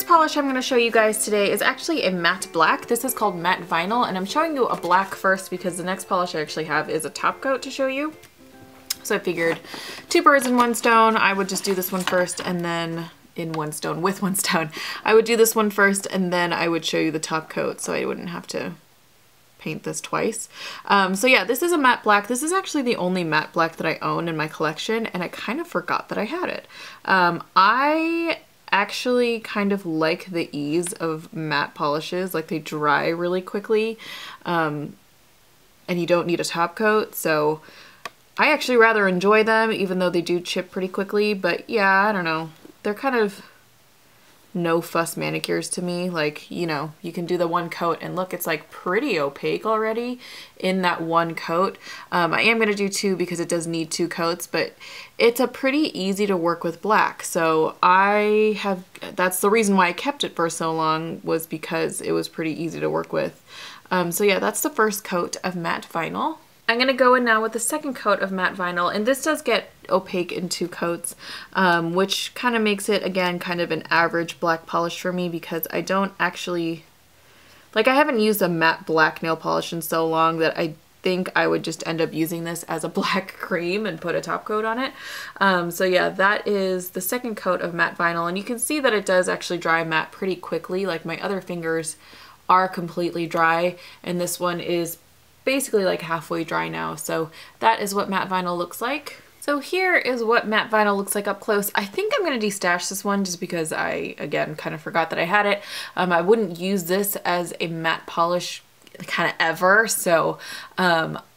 first polish I'm going to show you guys today is actually a matte black. This is called Matte Vinyl, and I'm showing you a black first because the next polish I actually have is a top coat to show you. So I figured two birds in one stone. I would just do this one first and then with one stone. I would do this one first and then I would show you the top coat so I wouldn't have to paint this twice. So yeah, this is a matte black. This is actually the only matte black that I own in my collection, and I kind of forgot that I had it. I actually kind of like the ease of matte polishes, like they dry really quickly, and you don't need a top coat, so I actually rather enjoy them even though they do chip pretty quickly. But yeah, I don't know, they're kind of no fuss manicures to me. Like, you know, you can do the one coat and look, it's like pretty opaque already in that one coat. I am going to do two because it does need two coats, but it's a pretty easy to work with black. So that's the reason why I kept it for so long, was because it was pretty easy to work with. So yeah, that's the first coat of matte vinyl. I'm going to go in now with the second coat of matte vinyl, and this does get opaque in two coats, which kind of makes it, again, kind of an average black polish for me because I don't actually, like, I haven't used a matte black nail polish in so long that I think I would just end up using this as a black cream and put a top coat on it. So yeah, that is the second coat of matte vinyl, and you can see that it does actually dry matte pretty quickly. Like, my other fingers are completely dry, and this one is basically like halfway dry now. So that is what matte vinyl looks like. So here is what matte vinyl looks like up close. I think I'm going to destash this one just because I, again, kind of forgot that I had it. I wouldn't use this as a matte polish kind of ever. So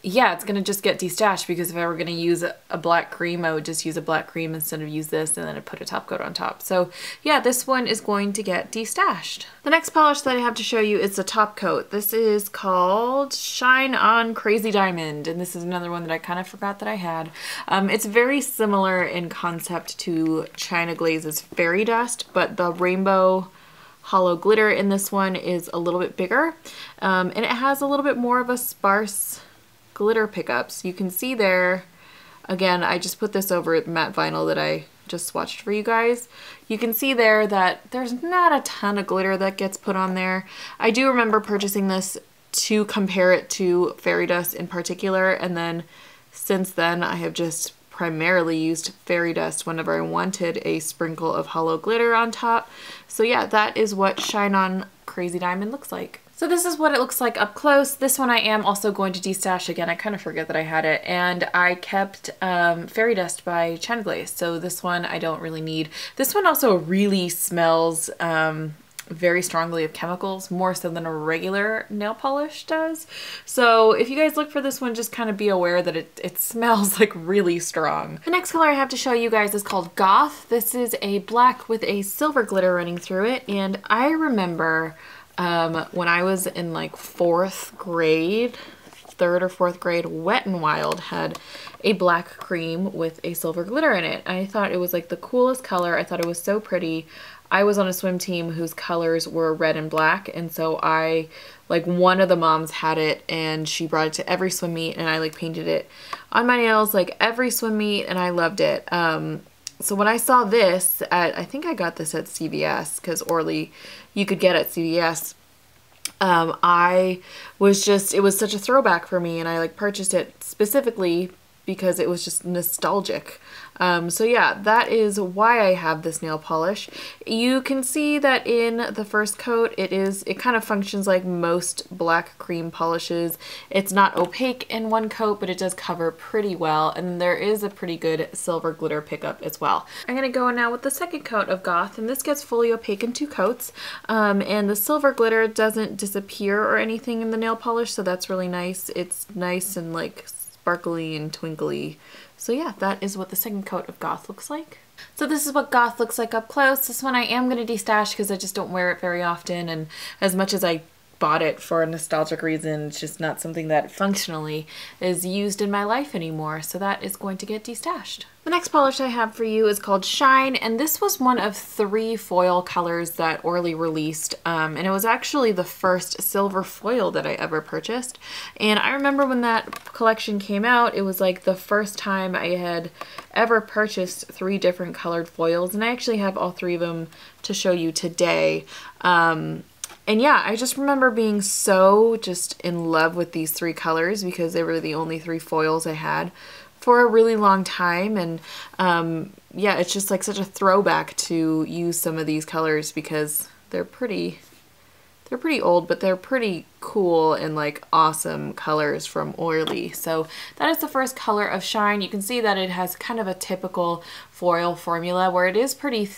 yeah, it's gonna just get destashed because if I were gonna use a black cream, I would just use a black cream instead of use this and then I put a top coat on top. So yeah, this one is going to get destashed. The next polish that I have to show you is the top coat. This is called Shine On Crazy Diamond, and this is another one that I kind of forgot that I had. It's very similar in concept to China Glaze's Fairy Dust, but the rainbow hollow glitter in this one is a little bit bigger, and it has a little bit more of a sparse glitter pickups. You can see there, again, I just put this over matte vinyl that I just swatched for you guys. You can see there that there's not a ton of glitter that gets put on there. I do remember purchasing this to compare it to Fairy Dust in particular, and then since then I have just primarily used Fairy Dust whenever I wanted a sprinkle of hollow glitter on top. So yeah, that is what Shine On Crazy Diamond looks like. So this is what it looks like up close. This one I am also going to destash again. I kind of forget that I had it, and I kept Fairy Dust by China Glaze. So this one I don't really need. This one also really smells very strongly of chemicals, more so than a regular nail polish does. So if you guys look for this one, just kind of be aware that it smells like really strong. The next color I have to show you guys is called Goth. This is a black with a silver glitter running through it, and I remember when I was in like fourth grade, third or fourth grade, Wet n Wild had a black cream with a silver glitter in it. I thought it was like the coolest color. I thought it was so pretty. I was on a swim team whose colors were red and black, and so one of the moms had it and she brought it to every swim meet, and I like painted it on my nails like every swim meet, and I loved it. So when I saw this I think I got this at CVS because Orly you could get at CVS. It was such a throwback for me, and I like purchased it specifically because it was just nostalgic. So yeah, that is why I have this nail polish. You can see that in the first coat, it kind of functions like most black cream polishes. It's not opaque in one coat, but it does cover pretty well, and there is a pretty good silver glitter pickup as well. I'm gonna go now with the second coat of Goth, and this gets fully opaque in two coats, and the silver glitter doesn't disappear or anything in the nail polish, so that's really nice. It's nice and like sparkly and twinkly. So yeah, that is what the second coat of Goth looks like. So this is what Goth looks like up close. This one I am going to destash because I just don't wear it very often, and as much as I bought it for a nostalgic reason. It's just not something that functionally is used in my life anymore, so that is going to get destashed. The next polish I have for you is called Shine, and this was one of 3 foil colors that Orly released, and it was actually the first silver foil that I ever purchased. And I remember when that collection came out, it was like the first time I had ever purchased 3 different colored foils, and I actually have all 3 of them to show you today. And yeah, I just remember being so just in love with these 3 colors because they were the only 3 foils I had for a really long time. And yeah, it's just like such a throwback to use some of these colors because they're pretty old, but they're pretty cool and like awesome colors from Orly. So that is the first color of Shine. You can see that it has kind of a typical foil formula where it is pretty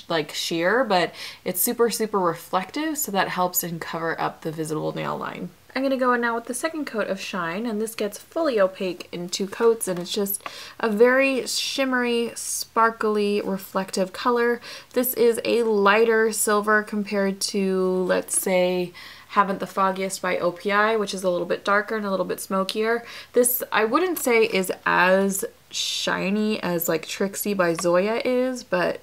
like sheer, but it's super reflective, so that helps and cover up the visible nail line. I'm going to go in now with the second coat of Shine, and this gets fully opaque in 2 coats, and it's just a very shimmery, sparkly, reflective color. This is a lighter silver compared to, let's say, Haven't the Foggiest by OPI, which is a little bit darker and a little bit smokier. This, I wouldn't say is as shiny as like Trixie by Zoya is, but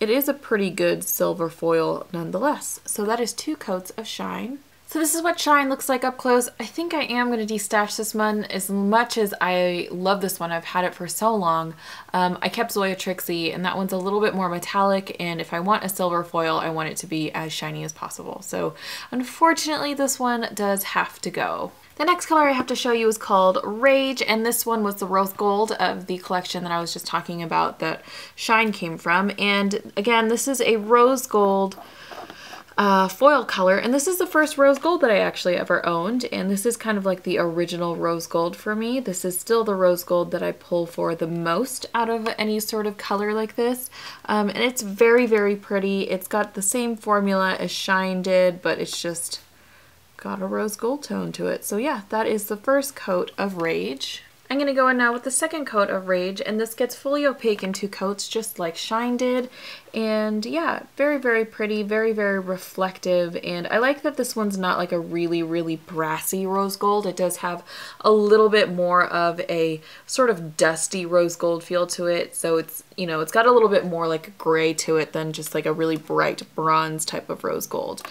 it is a pretty good silver foil nonetheless. So that is 2 coats of Shine. So this is what Shine looks like up close. I think I am going to destash this one. As much as I love this one, I've had it for so long. I kept Zoya Trixie, and that one's a little bit more metallic, and if I want a silver foil, I want it to be as shiny as possible. So unfortunately, this one does have to go. The next color I have to show you is called Rage, and this one was the rose gold of the collection that I was just talking about that Shine came from. And again, this is a rose gold foil color, and this is the first rose gold that I actually ever owned, and this is kind of like the original rose gold for me. This is still the rose gold that I pull for the most out of any sort of color like this, and it's very pretty. It's got the same formula as Shine did, but it's just got a rose gold tone to it. So yeah, that is the first coat of Rage. I'm going to go in now with the second coat of Rage, and this gets fully opaque in 2 coats just like Shine did. And yeah, very pretty, very reflective, and I like that this one's not like a really brassy rose gold. It does have a little bit more of a sort of dusty rose gold feel to it, so it's, you know, it's got a little bit more like gray to it than just like a really bright bronze type of rose gold.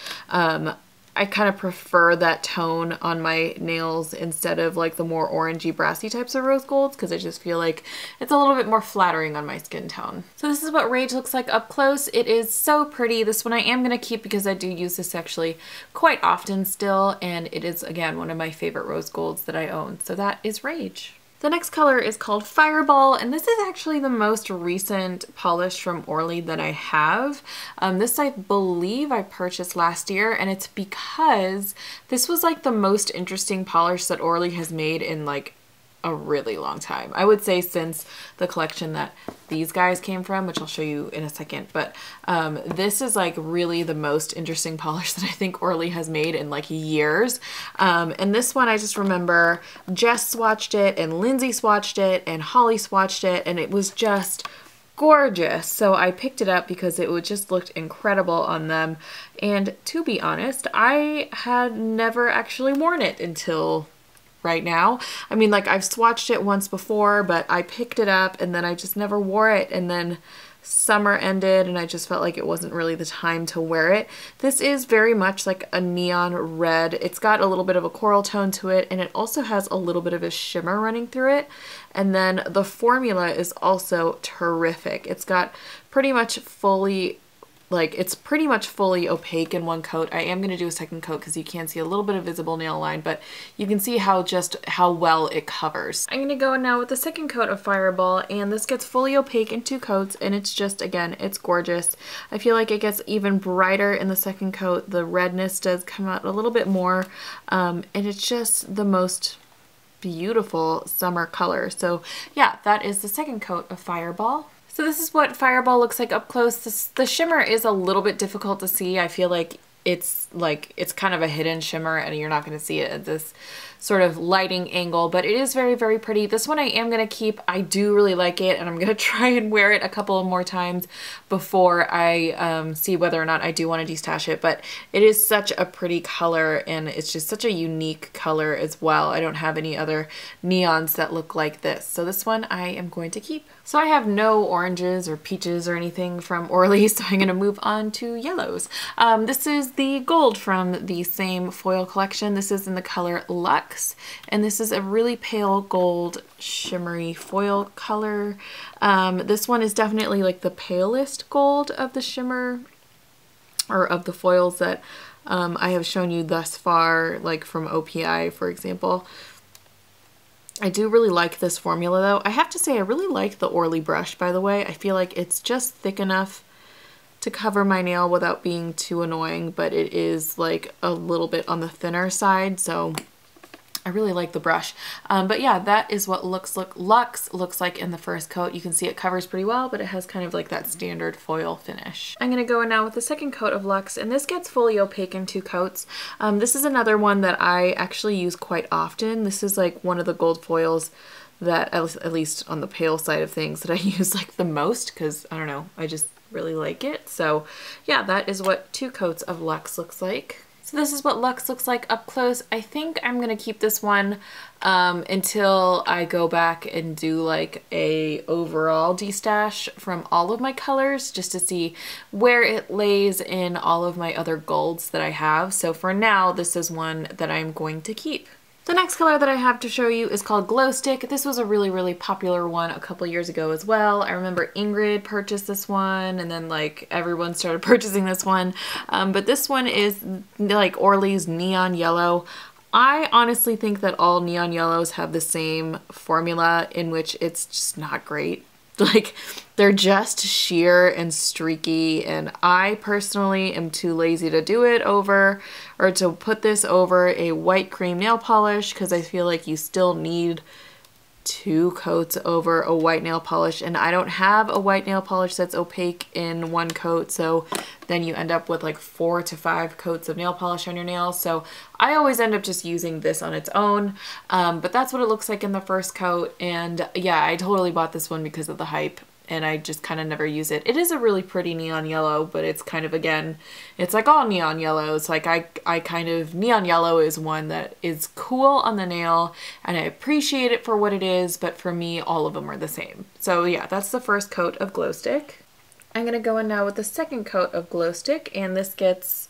I kind of prefer that tone on my nails instead of like the more orangey brassy types of rose golds, because I just feel like it's a little bit more flattering on my skin tone. So this is what Rage looks like up close. It is so pretty. This one I am going to keep because I do use this actually quite often still, and it is again one of my favorite rose golds that I own. So that is Rage. The next color is called Fireball, and this is actually the most recent polish from Orly that I have. This I believe I purchased last year, and it's because this was like the most interesting polish that Orly has made in like a really long time. I would say since the collection that these guys came from, which I'll show you in a second, but this is like really the most interesting polish that I think Orly has made in like years. And this one I just remember Jess swatched it, and Lindsay swatched it, and Holly swatched it, and it was just gorgeous. So I picked it up because it would just looked incredible on them. And to be honest, I had never actually worn it until right now. I mean, like, I've swatched it once before, but I picked it up and then I just never wore it, and then summer ended and I just felt like it wasn't really the time to wear it. This is very much like a neon red. It's got a little bit of a coral tone to it, and it also has a little bit of a shimmer running through it. And then the formula is also terrific. It's got pretty much fully it's pretty much fully opaque in 1 coat. I am going to do a second coat because you can see a little bit of visible nail line, but you can see how well it covers. I'm going to go in now with the second coat of Fireball, and this gets fully opaque in 2 coats, and it's just, again, it's gorgeous. I feel like it gets even brighter in the second coat. The redness does come out a little bit more, and it's just the most beautiful summer color. So yeah, that is the second coat of Fireball. So this is what Fireball looks like up close. The shimmer is a little bit difficult to see. I feel like it's like, it's kind of a hidden shimmer and you're not going to see it at this sort of lighting angle, but it is very, very pretty. This one I am going to keep. I do really like it, and I'm going to try and wear it a couple of more times before I see whether or not I do want to destash it, but it is such a pretty color, and it's just such a unique color as well. I don't have any other neons that look like this, so this one I am going to keep. So I have no oranges or peaches or anything from Orly, so I'm going to move on to yellows. This is the gold from the same foil collection. This is in the color Luxe, and this is a really pale gold shimmery foil color. This one is definitely like the palest gold of the shimmer, or of the foils that I have shown you thus far, like from OPI, for example. I do really like this formula though. I have to say I really like the Orly brush, by the way. I feel like it's just thick enough to cover my nail without being too annoying, but it is like a little bit on the thinner side, so I really like the brush. But yeah, that is what Luxe looks like in the first coat. You can see it covers pretty well, but it has kind of like that standard foil finish. I'm going to go in now with the second coat of Luxe, and this gets fully opaque in 2 coats. This is another one that I actually use quite often. This is like one of the gold foils that, at least on the pale side of things, that I use like the most, because I don't know, I just really like it. So yeah, that is what 2 coats of Luxe looks like. So this is what Luxe looks like up close. I think I'm going to keep this one until I go back and do like a overall destash from all of my colors, just to see where it lays in all of my other golds that I have. So for now, this is one that I'm going to keep. The next color that I have to show you is called Glowstick. This was a really, really popular one a couple years ago as well. I remember Ingrid purchased this one, and then like everyone started purchasing this one. But this one is like Orly's neon yellow. I honestly think that all neon yellows have the same formula, in which it's just not great. Like, they're just sheer and streaky, and I personally am too lazy to do it over, or to put this over a white cream nail polish, because I feel like you still need 2 coats over a white nail polish, and I don't have a white nail polish that's opaque in 1 coat, so then you end up with like 4 to 5 coats of nail polish on your nails. So I always end up just using this on its own, but that's what it looks like in the first coat. And yeah, I totally bought this one because of the hype, and I just kind of never use it. It is a really pretty neon yellow, but it's kind of, again, it's like all neon yellows. Like I kind of, neon yellow is one that is cool on the nail, and I appreciate it for what it is, but for me, all of them are the same. So yeah, that's the first coat of Glowstick. I'm gonna go in now with the second coat of Glowstick, and this gets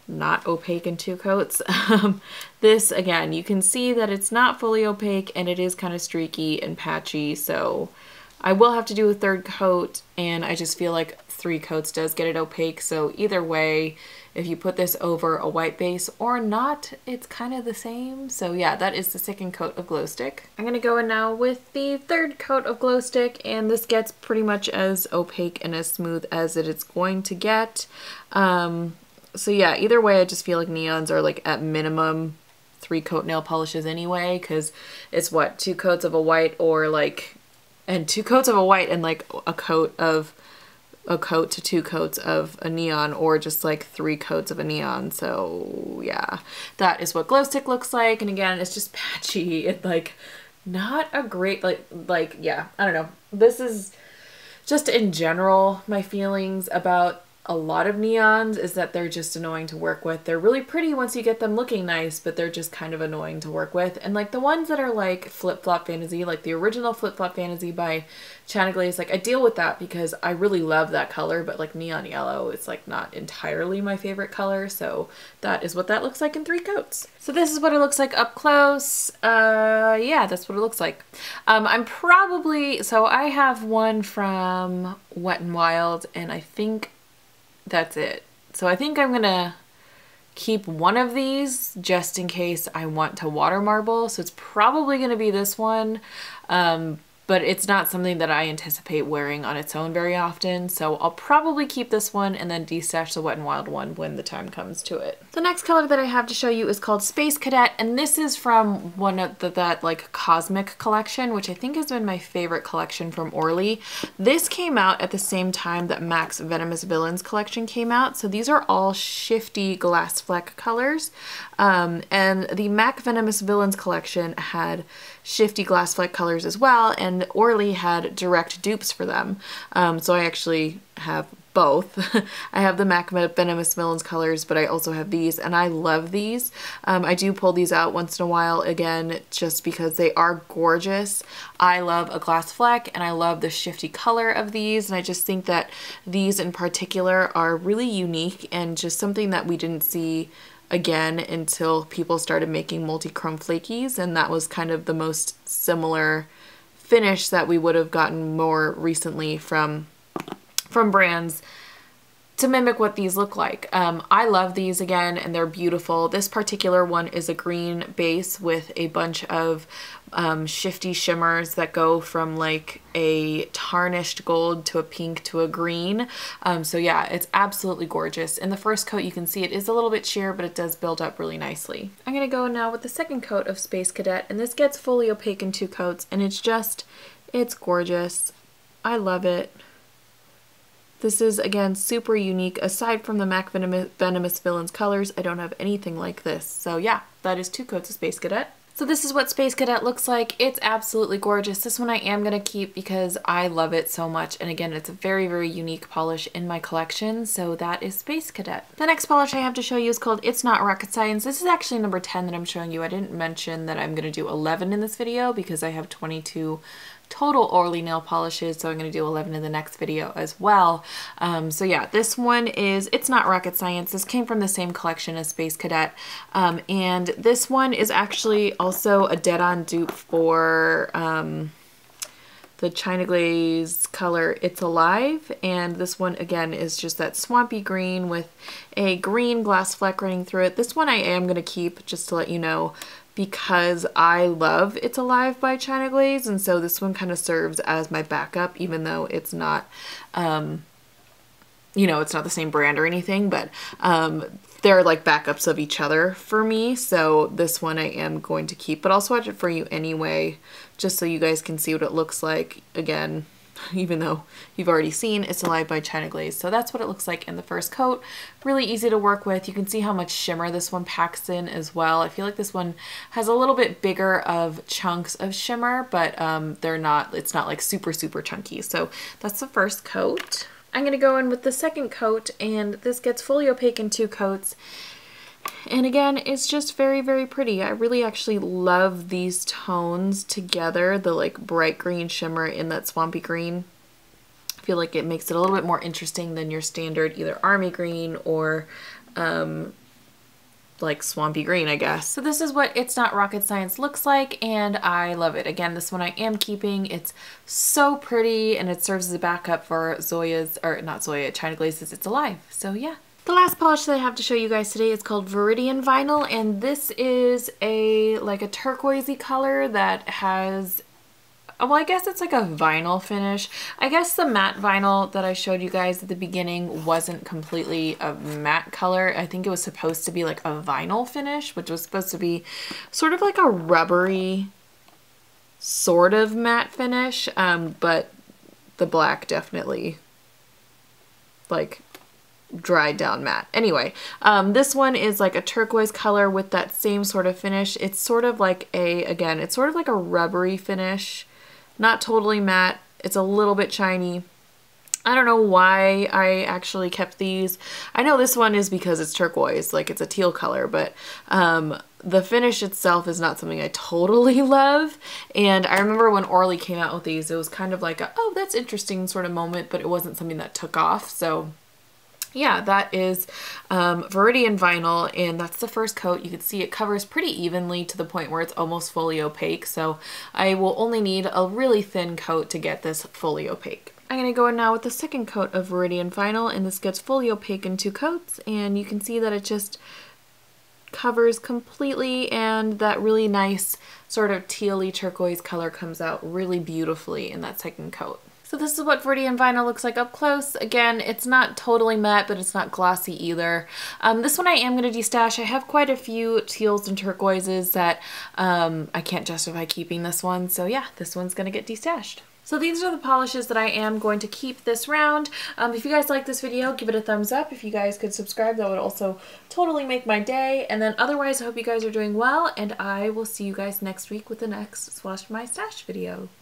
not opaque in 2 coats. This, again, you can see that it's not fully opaque, and it is kind of streaky and patchy, so I will have to do a 3rd coat, and I just feel like 3 coats does get it opaque. So either way, if you put this over a white base or not, it's kind of the same. So yeah, that is the second coat of Glowstick. I'm gonna go in now with the 3rd coat of Glowstick, and this gets pretty much as opaque and as smooth as it is going to get. So yeah, either way, I just feel like neons are like at minimum 3 coat nail polishes anyway, because it's what, 2 coats of a white, or like, and 2 coats of a white and like a coat to 2 coats of a neon, or just like 3 coats of a neon. So yeah, that is what Glowstick looks like. And again, it's just patchy. It's like not a great, like, yeah, I don't know. This is just in general, my feelings about a lot of neons is that they're just annoying to work with. They're really pretty once you get them looking nice, but they're just kind of annoying to work with. And like the ones that are like Flip Flop Fantasy, like the original Flip Flop Fantasy by China Glaze, like I deal with that because I really love that color, but like neon yellow, it's like not entirely my favorite color. So that is what that looks like in 3 coats. So this is what it looks like up close. Yeah, that's what it looks like. I'm probably, so I have one from Wet n Wild, and I think that's it. So I think I'm gonna keep one of these just in case I want to water marble. So it's probably gonna be this one. but it's not something that I anticipate wearing on its own very often. So I'll probably keep this one and then destash the Wet n Wild one when the time comes to it. The next color that I have to show you is called Space Cadet, and this is from one of that like cosmic collection, which I think has been my favorite collection from Orly. This came out at the same time that MAC's Venomous Villains collection came out. So these are all shifty glass fleck colors. And the MAC Venomous Villains collection had shifty glass fleck colors as well, and Orly had direct dupes for them. So I actually have both. I have the MAC Venomous Villains colors, but I also have these, and I love these. I do pull these out once in a while, again, just because they are gorgeous. I love a glass fleck, and I love the shifty color of these, and I just think that these in particular are really unique and just something that we didn't see again until people started making multi-chrome flakies, and that was kind of the most similar finish that we would have gotten more recently from brands to mimic what these look like. I love these again, and they're beautiful. This particular one is a green base with a bunch of shifty shimmers that go from like a tarnished gold to a pink to a green. So yeah, it's absolutely gorgeous. In the first coat, you can see it is a little bit sheer, but it does build up really nicely. I'm gonna go now with the second coat of Space Cadet, and this gets fully opaque in 2 coats, and it's gorgeous. I love it. This is, again, super unique. Aside from the MAC Venomous Villains colors, I don't have anything like this. So yeah, that is 2 coats of Space Cadet. So this is what Space Cadet looks like. It's absolutely gorgeous. This one I am going to keep because I love it so much. And again, it's a very, very unique polish in my collection. So that is Space Cadet. The next polish I have to show you is called It's Not Rocket Science. This is actually number 10 that I'm showing you. I didn't mention that I'm going to do 11 in this video because I have 22 total Orly nail polishes, so I'm going to do 11 in the next video as well. So yeah, this one is It's Not Rocket Science. This came from the same collection as Space Cadet, and this one is actually also a dead-on dupe for the China Glaze color It's Alive, and this one again is just that swampy green with a green glass fleck running through it. This one I am going to keep, just to let you know, because I love It's Alive by China Glaze, and so this one kind of serves as my backup, even though it's not, you know, it's not the same brand or anything, but they're like backups of each other for me. So this one I am going to keep, but I'll swatch it for you anyway, just so you guys can see what it looks like again, even though you've already seen It's Alive by China Glaze. So that's what it looks like in the first coat. Really easy to work with. You can see how much shimmer this one packs in as well. I feel like this one has a little bit bigger of chunks of shimmer, but it's not like super, super chunky. So that's the first coat. I'm gonna go in with the second coat, and this gets fully opaque in 2 coats. And again, it's just very, very pretty. I really actually love these tones together, the like bright green shimmer in that swampy green. I feel like it makes it a little bit more interesting than your standard either army green or like swampy green, I guess. So this is what It's Not Rocket Science looks like, and I love it. Again, this one I am keeping. It's so pretty, and it serves as a backup for Zoya's, or not Zoya, China Glaze's It's Alive. So yeah. The last polish that I have to show you guys today is called Viridian Vinyl, and this is like a turquoisey color that has, well, I guess it's like a vinyl finish. I guess the matte vinyl that I showed you guys at the beginning wasn't completely a matte color. I think it was supposed to be like a vinyl finish, which was supposed to be sort of like a rubbery sort of matte finish, but the black definitely like dried down matte. Anyway, this one is like a turquoise color with that same sort of finish. It's sort of like it's sort of like a rubbery finish, not totally matte. It's a little bit shiny. I don't know why I actually kept these. I know this one is because it's turquoise, like it's a teal color, but the finish itself is not something I totally love. And I remember when Orly came out with these, it was kind of like a, oh, that's interesting sort of moment, but it wasn't something that took off. So yeah, that is Viridian Vinyl, and that's the first coat. You can see it covers pretty evenly to the point where it's almost fully opaque, so I will only need a really thin coat to get this fully opaque. I'm going to go in now with the second coat of Viridian Vinyl, and this gets fully opaque in 2 coats, and you can see that it just covers completely, and that really nice sort of tealy turquoise color comes out really beautifully in that second coat. So this is what Viridian Vinyl looks like up close. Again, it's not totally matte, but it's not glossy either. This one I am going to destash. I have quite a few teals and turquoises that I can't justify keeping this one. So yeah, this one's going to get destashed. So these are the polishes that I am going to keep this round. If you guys like this video, give it a thumbs up. If you guys could subscribe, that would also totally make my day. And then otherwise, I hope you guys are doing well, and I will see you guys next week with the next Swatch My Stash video.